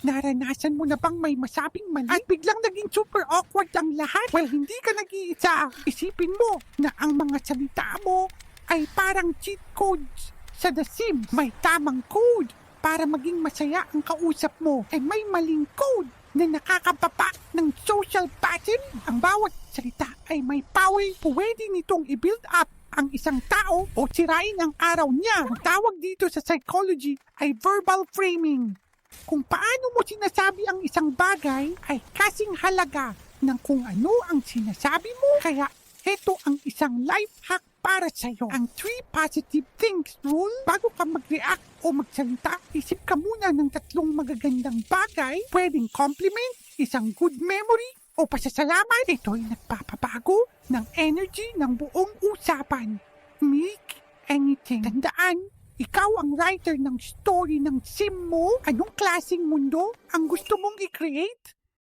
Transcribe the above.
Naranasan mo na bang may masabing mali at biglang naging super awkward ang lahat? Well, hindi ka nag-iisa. Isipin mo na ang mga salita mo ay parang cheat codes sa The Sims. May tamang code para maging masaya ang kausap mo. Ay may maling code na nakakapapa ng social battery. Ang bawat salita ay may power. Pwede nitong i-build up ang isang tao o sirain ang araw niya. Ang tawag dito sa psychology ay verbal framing. Kung paano mo sinasabi ang isang bagay ay kasing halaga ng kung ano ang sinasabi mo. Kaya ito ang isang life hack para sa'yo. Ang 3 positive things rule. Bago ka mag-react o magsalita, isip ka muna ng 3 magagandang bagay. Pwedeng compliment, isang good memory, o pasasalamat. Ito ay nagpapabago ng energy ng buong usapan. Make anything. Tandaan, ikaw ang writer ng story ng sim mo. Anong klaseng mundo ang gusto mong i-create?